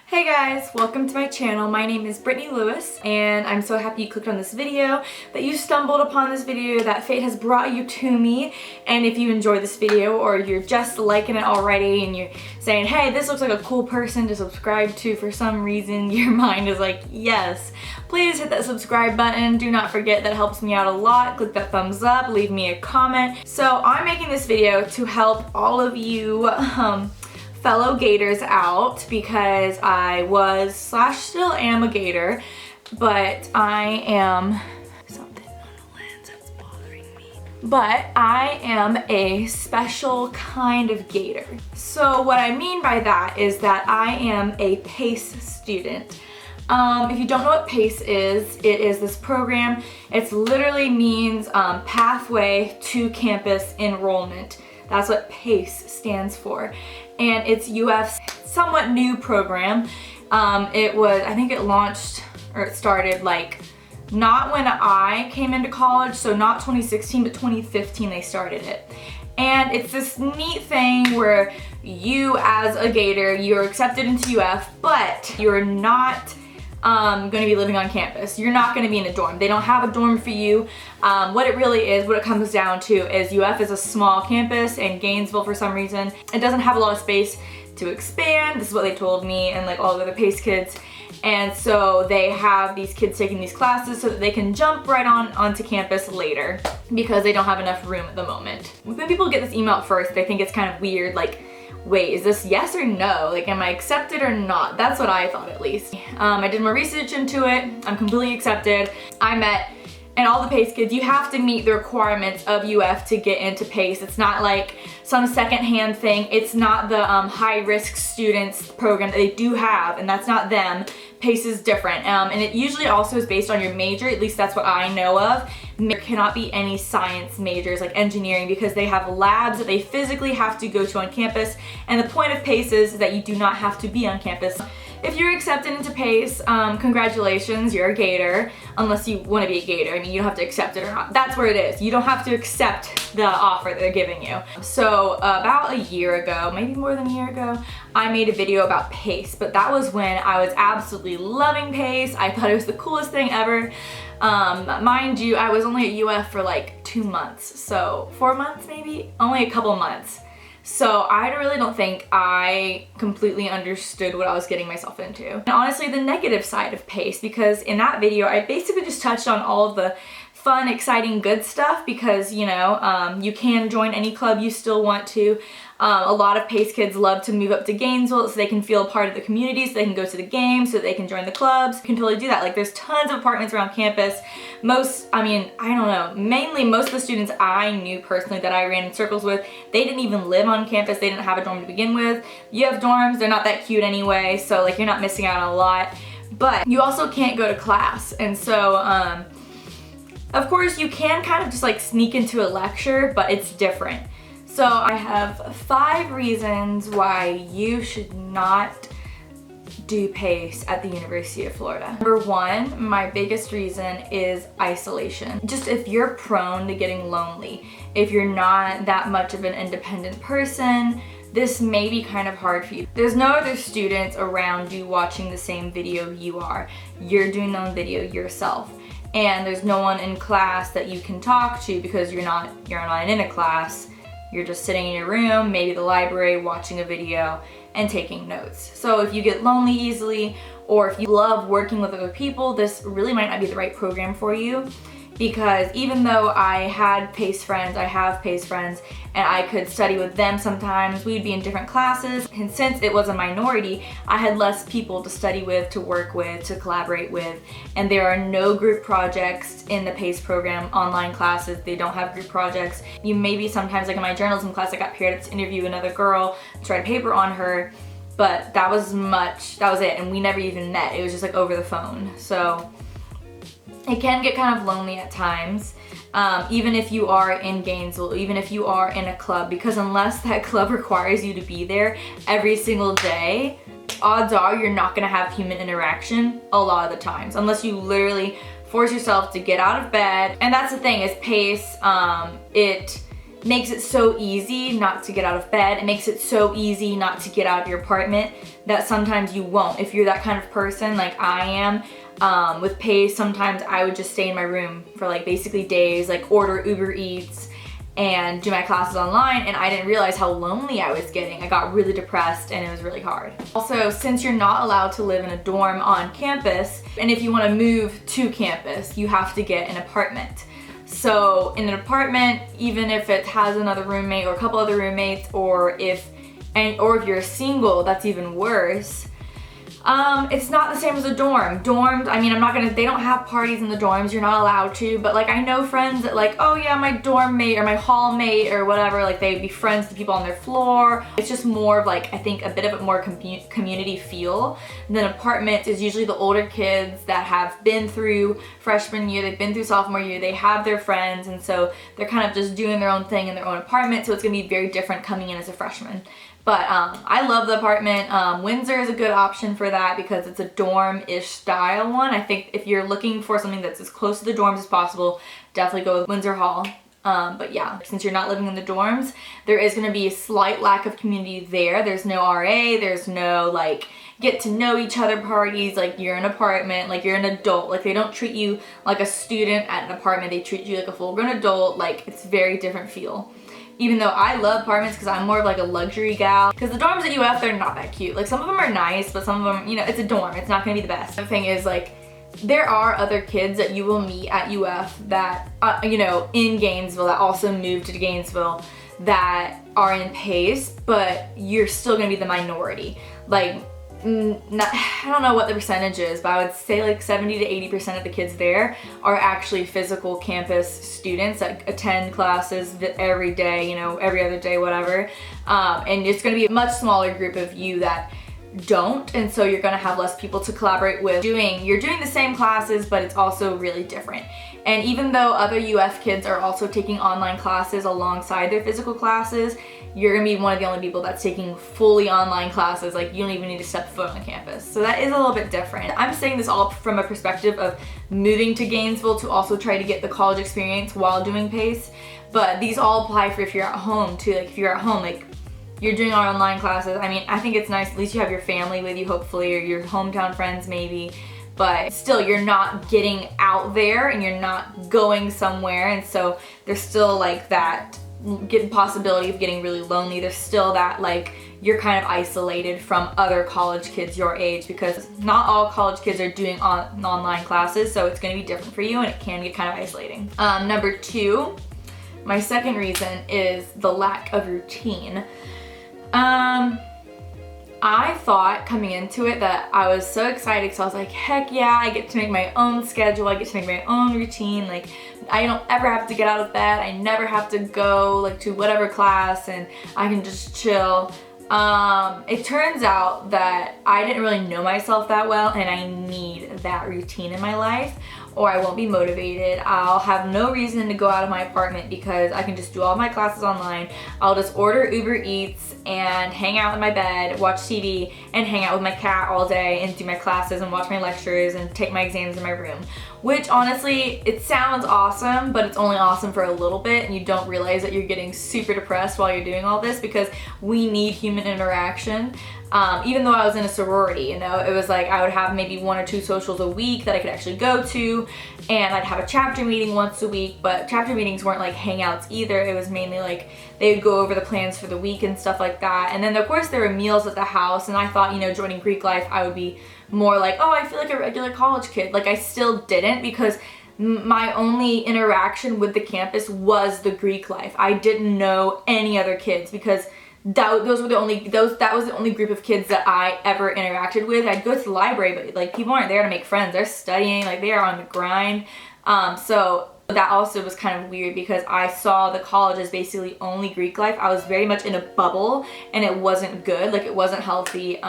Hey guys, welcome to my channel. My name is Brittany Lewis and I'm so happy you clicked on this video, that you stumbled upon this video, that fate has brought you to me. And if you enjoy this video or you're just liking it already and you're saying, hey, this looks like a cool person to subscribe to for some reason, your mind is like, yes, please hit that subscribe button. Do not forget, that helps me out a lot. Click that thumbs up, leave me a comment. So I'm making this video to help all of you fellow Gators out, because I was / still am a Gator, but I am something on the lens that's bothering me. But I am a special kind of Gator. So what I mean by that is that I am a PaCE student. If you don't know what PaCE is, it is this program. It literally means Pathway to Campus Enrollment. That's what PaCE stands for. And it's UF's somewhat new program. I think it launched, or it started like, not when I came into college, so not 2016, but 2015 they started it. And it's this neat thing where you as a Gator, you're accepted into UF, but you're not going to be living on campus. You're not going to be in a dorm. They don't have a dorm for you. What it really is, what it comes down to is UF is a small campus in Gainesville for some reason. It doesn't have a lot of space to expand. This is what they told me and like all the other PaCE kids. And so they have these kids taking these classes so that they can jump right onto campus later, because they don't have enough room at the moment. When people get this email at first, they think it's kind of weird, like, wait, is this yes or no? Like, am I accepted or not? That's what I thought, at least. I did more research into it. I'm completely accepted. And all the PaCE kids, you have to meet the requirements of UF to get into PaCE. It's not like some secondhand thing. It's not the high-risk students program that they do have, and that's not them. PaCE is different, and it usually also is based on your major. At least that's what I know of. There cannot be any science majors like engineering, because they have labs that they physically have to go to on campus, and the point of PaCE is that you do not have to be on campus. If you're accepted into PaCE, congratulations, you're a Gator, unless you want to be a Gator. I mean, you don't have to accept it or not. That's where it is. You don't have to accept the offer that they're giving you. So about a year ago, maybe more than a year ago, I made a video about PaCE, but that was when I was absolutely loving PaCE. I thought it was the coolest thing ever. Mind you, I was only at UF for like 2 months, so 4 months maybe? Only a couple months. So I really don't think I completely understood what I was getting myself into. And honestly, the negative side of PaCE, because in that video, I basically just touched on all of the fun, exciting, good stuff, because, you know, you can join any club you still want to. A lot of PaCE kids love to move up to Gainesville so they can feel a part of the community, so they can go to the games, so they can join the clubs. You can totally do that. Like, there's tons of apartments around campus. Mainly most of the students I knew personally that I ran in circles with, they didn't even live on campus. They didn't have a dorm to begin with. You have dorms, they're not that cute anyway, so like, you're not missing out on a lot. But you also can't go to class, and so of course you can kind of just like sneak into a lecture, but it's different. So I have 5 reasons why you should not do PaCE at the University of Florida. Number 1, my biggest reason is isolation. Just if you're prone to getting lonely, if you're not that much of an independent person, this may be kind of hard for you. There's no other students around you watching the same video you are. You're doing your own video yourself. And there's no one in class that you can talk to, because you're not in a class. You're just sitting in your room, maybe the library, watching a video and taking notes. So if you get lonely easily, or if you love working with other people, this really might not be the right program for you. Because even though I had PaCE friends, I have PaCE friends, and I could study with them sometimes, we'd be in different classes, and since it was a minority, I had less people to study with, to work with, to collaborate with, and there are no group projects in the PaCE program. Online classes, they don't have group projects. You maybe sometimes, like in my journalism class, I got paired up to interview another girl, to write a paper on her, but that was it, and we never even met. It was just like over the phone. So it can get kind of lonely at times, even if you are in Gainesville, even if you are in a club, because unless that club requires you to be there every single day, odds are you're not gonna have human interaction a lot of the times, unless you literally force yourself to get out of bed. And that's the thing, is PaCE, makes it so easy not to get out of bed. It makes it so easy not to get out of your apartment that sometimes you won't. If you're that kind of person like I am, with PaCE, sometimes I would just stay in my room for like basically days, like order Uber Eats and do my classes online, and I didn't realize how lonely I was getting. I got really depressed and it was really hard. Also, since you're not allowed to live in a dorm on campus, and if you want to move to campus, you have to get an apartment. So in an apartment, even if it has another roommate or a couple other roommates, or if you're single, that's even worse. It's not the same as a dorm. Dorms, I mean, they don't have parties in the dorms, you're not allowed to, but like I know friends that like, oh yeah, my dorm mate or my hall mate or whatever, like they'd be friends with the people on their floor. It's just more of like, I think a bit of a more community feel than apartments. Is usually the older kids that have been through freshman year, they've been through sophomore year, they have their friends, and so they're kind of just doing their own thing in their own apartment, so it's gonna be very different coming in as a freshman. But I love the apartment. Windsor is a good option for that because it's a dorm-ish style one. I think if you're looking for something that's as close to the dorms as possible, definitely go with Windsor Hall. But yeah, since you're not living in the dorms, there is gonna be a slight lack of community there. There's no RA, there's no like get to know each other parties, like you're in an apartment, like you're an adult. Like they don't treat you like a student at an apartment, they treat you like a full-grown adult. Like it's very different feel. Even though I love apartments because I'm more of like a luxury gal. Because the dorms at UF, they're not that cute. Like some of them are nice, but some of them, you know, it's a dorm. It's not gonna be the best. The thing is like, there are other kids that you will meet at UF that, you know, in Gainesville that also moved to Gainesville that are in PaCE, but you're still gonna be the minority. Like, I don't know what the percentage is, but I would say like 70 to 80% of the kids there are actually physical campus students that attend classes every day, you know, every other day, whatever. And it's going to be a much smaller group of you that don't, and so you're going to have less people to collaborate with. You're doing the same classes, but it's also really different. And even though other UF kids are also taking online classes alongside their physical classes, you're gonna be one of the only people that's taking fully online classes. Like you don't even need to step foot on campus. So that is a little bit different. I'm saying this all from a perspective of moving to Gainesville to also try to get the college experience while doing PaCE. But these all apply for if you're at home too. Like if you're at home, like you're doing our online classes. I mean, I think it's nice, at least you have your family with you hopefully, or your hometown friends maybe. But still, you're not getting out there and you're not going somewhere, and so there's still like that possibility of getting really lonely. There's still that like you're kind of isolated from other college kids your age, because not all college kids are doing online classes, so it's going to be different for you and it can get kind of isolating. Number two, my second reason is the lack of routine. I thought coming into it that I was so excited because I was like, heck yeah, I get to make my own schedule, I get to make my own routine, like I don't ever have to get out of bed, I never have to go like to whatever class, and I can just chill. It turns out that I didn't really know myself that well, and I need that routine in my life or I won't be motivated. I'll have no reason to go out of my apartment because I can just do all my classes online. I'll just order Uber Eats and hang out in my bed, watch TV, and hang out with my cat all day and do my classes and watch my lectures and take my exams in my room. Which honestly, it sounds awesome, but it's only awesome for a little bit, and you don't realize that you're getting super depressed while you're doing all this, because we need human interaction. Even though I was in a sorority, you know, it was like I would have maybe 1 or 2 socials a week that I could actually go to, and I'd have a chapter meeting once a week, but chapter meetings weren't like hangouts either. It was mainly like they would go over the plans for the week and stuff like that. And then of course there were meals at the house, and I thought, you know, joining Greek life, I would be more like, oh, I feel like a regular college kid. Like I still didn't, because my only interaction with the campus was the Greek life. I didn't know any other kids, because that was the only group of kids that I ever interacted with. I'd go to the library, but like people aren't there to make friends. They're studying, like they are on the grind. So that also was kind of weird, because I saw the college as basically only Greek life. I was very much in a bubble, and it wasn't good. Like it wasn't healthy.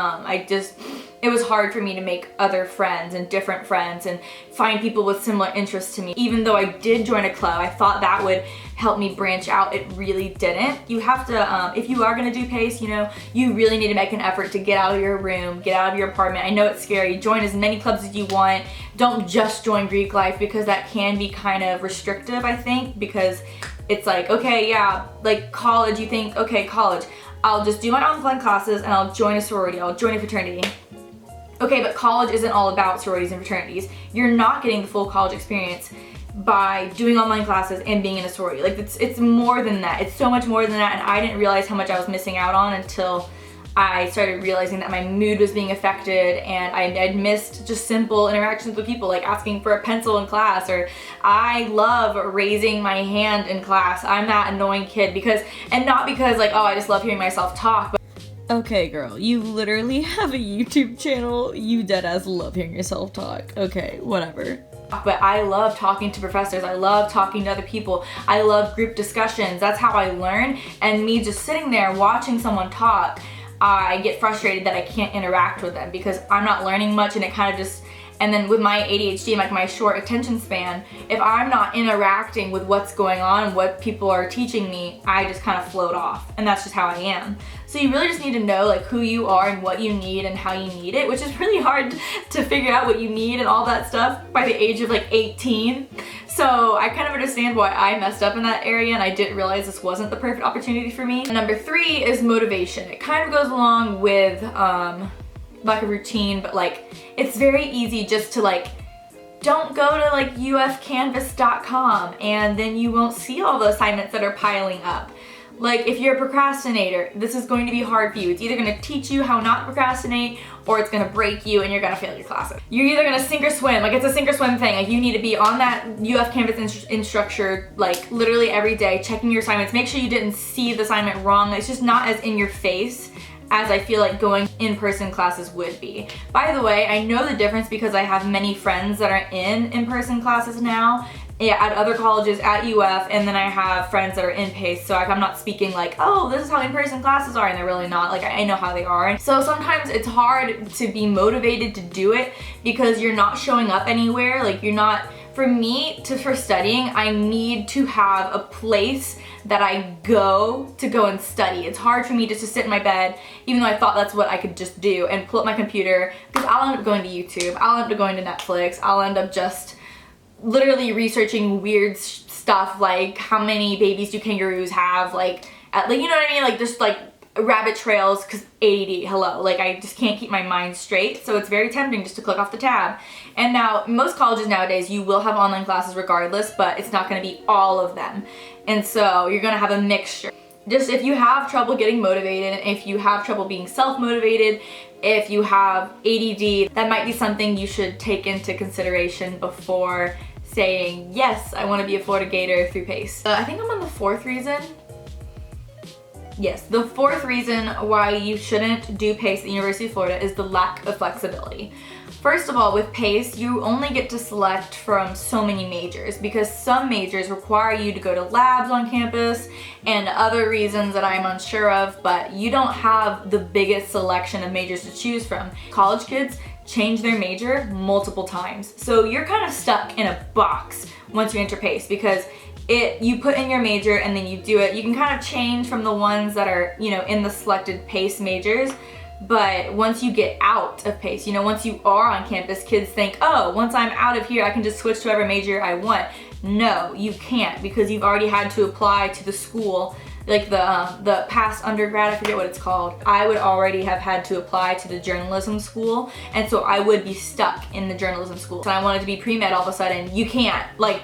It was hard for me to make other friends and different friends and find people with similar interests to me. Even though I did join a club, I thought that would help me branch out. It really didn't. You have to, if you are gonna do PaCE, you know, you really need to make an effort to get out of your room, get out of your apartment. I know it's scary. Join as many clubs as you want. Don't just join Greek life, because that can be kind of restrictive, I think, because it's like, okay, yeah, like college, you think, okay, college, I'll just do my online classes and I'll join a sorority, I'll join a fraternity. Okay, but college isn't all about sororities and fraternities. You're not getting the full college experience by doing online classes and being in a sorority. Like it's more than that. It's so much more than that, and I didn't realize how much I was missing out on until I started realizing that my mood was being affected, and I'd missed just simple interactions with people, like asking for a pencil in class, or I love raising my hand in class. I'm that annoying kid and not because like, oh, I just love hearing myself talk, but okay, girl, you literally have a YouTube channel. You deadass love hearing yourself talk. Okay, whatever. But I love talking to professors. I love talking to other people. I love group discussions. That's how I learn. And me just sitting there watching someone talk, I get frustrated that I can't interact with them because I'm not learning much, and it kind of just, and then with my ADHD and like my short attention span, if I'm not interacting with what's going on, what people are teaching me, I just kind of float off, and that's just how I am. So you really just need to know like who you are and what you need and how you need it, which is really hard to figure out what you need and all that stuff by the age of like 18. So I kind of understand why I messed up in that area, and I didn't realize this wasn't the perfect opportunity for me. Number 3 is motivation. It kind of goes along with lack of routine, but like it's very easy just to like, don't go to like ufcanvas.com and then you won't see all the assignments that are piling up. Like if you're a procrastinator, this is going to be hard for you. It's either gonna teach you how not to procrastinate, or it's gonna break you and you're gonna fail your classes. You're either gonna sink or swim. Like it's a sink or swim thing. Like you need to be on that UF Canvas instructure like literally every day, checking your assignments. Make sure you didn't see the assignment wrong. It's just not as in your face as I feel like going in-person classes would be. By the way, I know the difference because I have many friends that are in in-person classes now, at other colleges, at UF, and then I have friends that are in PaCE, so like I'm not speaking like, oh, this is how in-person classes are, and they're really not. Like I know how they are. So sometimes it's hard to be motivated to do it because you're not showing up anywhere. Like you're not, for me, for studying, I need to have a place that I go and study. It's hard for me just to sit in my bed, even though I thought that's what I could just do, and pull up my computer, because I'll end up going to YouTube, I'll end up going to Netflix, I'll end up just literally researching weird stuff like how many babies do kangaroos have, like you know what I mean, like just like rabbit trails, because ADD, hello, like I just can't keep my mind straight, so it's very tempting just to click off the tab. And now most colleges nowadays, you will have online classes regardless, but it's not going to be all of them, and so you're going to have a mixture. Just if you have trouble getting motivated, if you have trouble being self-motivated, if you have ADD, that might be something you should take into consideration before saying, yes, I want to be a Florida Gator through PaCE. I think I'm on the 4th reason. Yes, the 4th reason why you shouldn't do PaCE at the University of Florida is the lack of flexibility. First of all, with PaCE, you only get to select from so many majors because some majors require you to go to labs on campus and other reasons that I'm unsure of, but you don't have the biggest selection of majors to choose from. College kids change their major multiple times, so you're kind of stuck in a box once you enter PaCE because you put in your major and then you do it. You can kind of change from the ones that are, you know, in the selected PaCE majors. But once you get out of PaCE, you know, once you are on campus, kids think, oh, once I'm out of here, I can just switch to whatever major I want. No, you can't, because you've already had to apply to the school, like the past undergrad, I forget what it's called. I would already have had to apply to the journalism school, and so I would be stuck in the journalism school. So I wanted to be pre-med all of a sudden. You can't, like,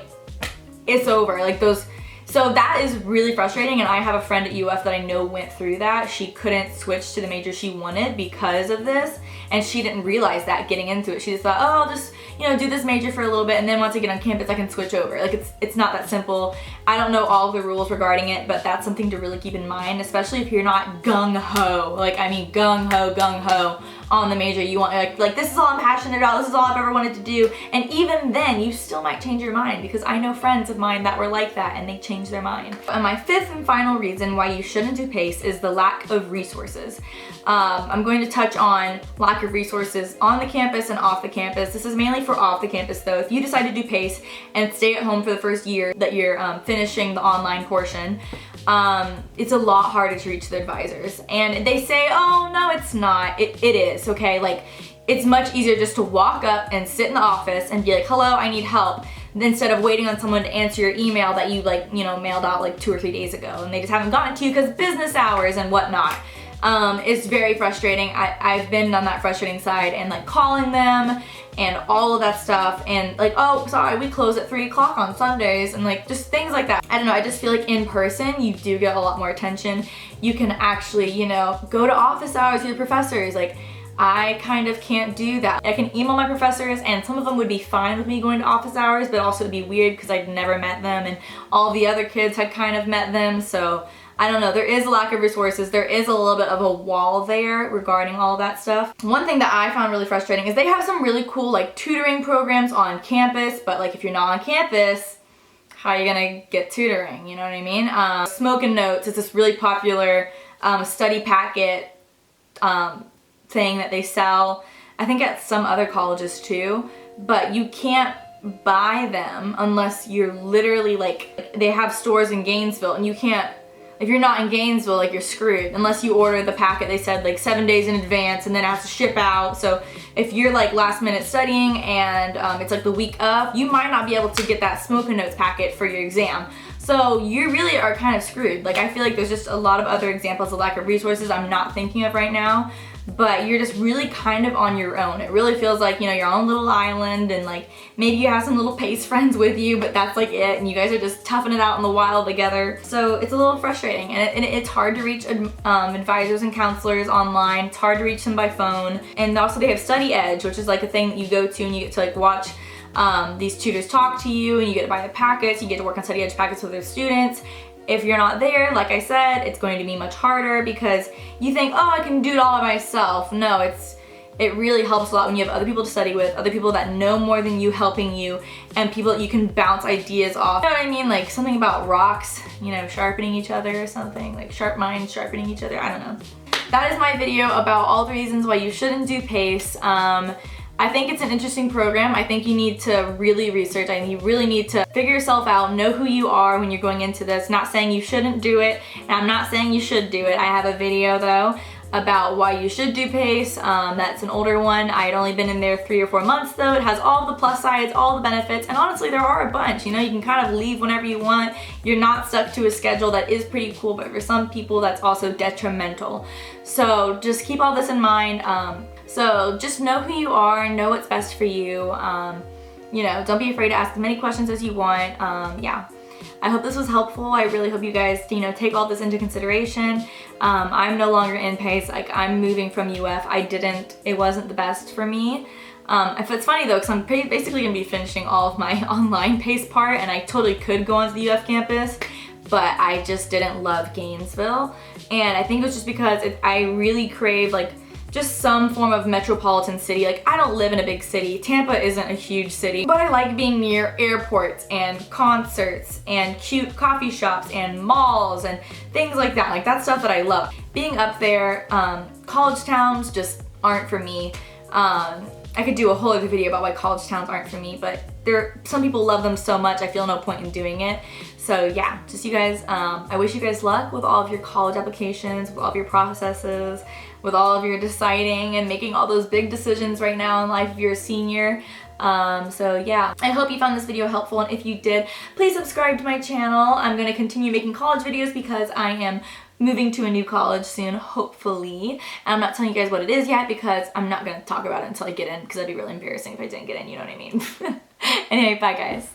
it's over, like those. So that is really frustrating, and I have a friend at UF that I know went through that. She couldn't switch to the major she wanted because of this, and she didn't realize that getting into it. She just thought, oh, I'll just, you know, do this major for a little bit, and then once I get on campus, I can switch over. Like, it's not that simple. I don't know all of the rules regarding it, but that's something to really keep in mind, especially if you're not gung-ho. Like, I mean gung-ho on the major you want. Like this is all I'm passionate about, this is all I've ever wanted to do, and even then you still might change your mind, because I know friends of mine that were like that and they changed their mind. And my 5th and final reason why you shouldn't do PaCE is the lack of resources. I'm going to touch on lack of resources on the campus and off the campus. This is mainly for off the campus though. If you decide to do PaCE and stay at home for the first year that you're finishing the online portion, it's a lot harder to reach the advisors. And they say, oh no, it's not. It is, okay? Like, it's much easier just to walk up and sit in the office and be like, hello, I need help. instead of waiting on someone to answer your email that you like, you know, mailed out like 2 or 3 days ago and they just haven't gotten to you because business hours and whatnot. It's very frustrating. I've been on that frustrating side and like calling them and all of that stuff and like, oh, sorry, we close at 3 o'clock on Sundays and like just things like that. I don't know, I just feel like in person you do get a lot more attention. You can actually, you know, go to office hours with your professors. Like, I kind of can't do that. I can email my professors and some of them would be fine with me going to office hours, but also it'd be weird because I'd never met them and all the other kids had kind of met them, so I don't know, there is a lack of resources. There is a little bit of a wall there regarding all that stuff. One thing that I found really frustrating is they have some really cool like tutoring programs on campus, but like if you're not on campus, how are you gonna get tutoring, you know what I mean? Smoking Notes is this really popular study packet thing that they sell, I think at some other colleges too, but you can't buy them unless you're literally like, they have stores in Gainesville and you can't, if you're not in Gainesville, like you're screwed unless you order the packet they said like 7 days in advance and then it has to ship out. So if you're like last minute studying and it's like the week of, you might not be able to get that Smoking Notes packet for your exam. So you really are kind of screwed. Like I feel like there's just a lot of other examples of lack of resources I'm not thinking of right now, but you're just really kind of on your own. It really feels like, you know, your own little island and like maybe you have some little PaCE friends with you, but that's like it, and you guys are just toughing it out in the wild together. So it's a little frustrating and it's hard to reach advisors and counselors online. It's hard to reach them by phone. And also they have Study Edge, which is like a thing that you go to and you get to like watch these tutors talk to you and you get to buy the packets, you get to work on Study Edge packets with their students. If you're not there, like I said, it's going to be much harder because you think, oh, I can do it all by myself. No, it really helps a lot when you have other people to study with, other people that know more than you helping you, and people that you can bounce ideas off. You know what I mean? Like something about rocks, you know, sharpening each other or something, like sharp minds sharpening each other, I don't know. That is my video about all the reasons why you shouldn't do PaCE. I think it's an interesting program. I think you need to really research. You really need to figure yourself out, know who you are when you're going into this. Not saying you shouldn't do it, and I'm not saying you should do it. I have a video though about why you should do PaCE. That's an older one. I had only been in there 3 or 4 months though. It has all the plus sides, all the benefits, and honestly there are a bunch. You know, you can kind of leave whenever you want. You're not stuck to a schedule. That is pretty cool, but for some people that's also detrimental. So just keep all this in mind. So just know who you are, know what's best for you. You know, don't be afraid to ask as many questions as you want. Yeah. I hope this was helpful. I really hope you guys, you know, take all this into consideration. I'm no longer in PaCE. Like I'm moving from UF. It wasn't the best for me. If it's funny though, because I'm basically gonna be finishing all of my online PaCE part, and I totally could go onto the UF campus, but I just didn't love Gainesville. And I think it was just because I really crave like just some form of metropolitan city. Like I don't live in a big city. Tampa isn't a huge city, but I like being near airports and concerts and cute coffee shops and malls and things like that. Like that's stuff that I love. Being up there, college towns just aren't for me. I could do a whole other video about why college towns aren't for me, but some people love them so much I feel no point in doing it. So yeah, just you guys, I wish you guys luck with all of your college applications, with all of your processes, with all of your deciding and making all those big decisions right now in life if you're a senior. So yeah, I hope you found this video helpful, and if you did, please subscribe to my channel. I'm going to continue making college videos because I am moving to a new college soon, hopefully. And I'm not telling you guys what it is yet because I'm not going to talk about it until I get in, because that'd be really embarrassing if I didn't get in, you know what I mean? Anyway, bye guys.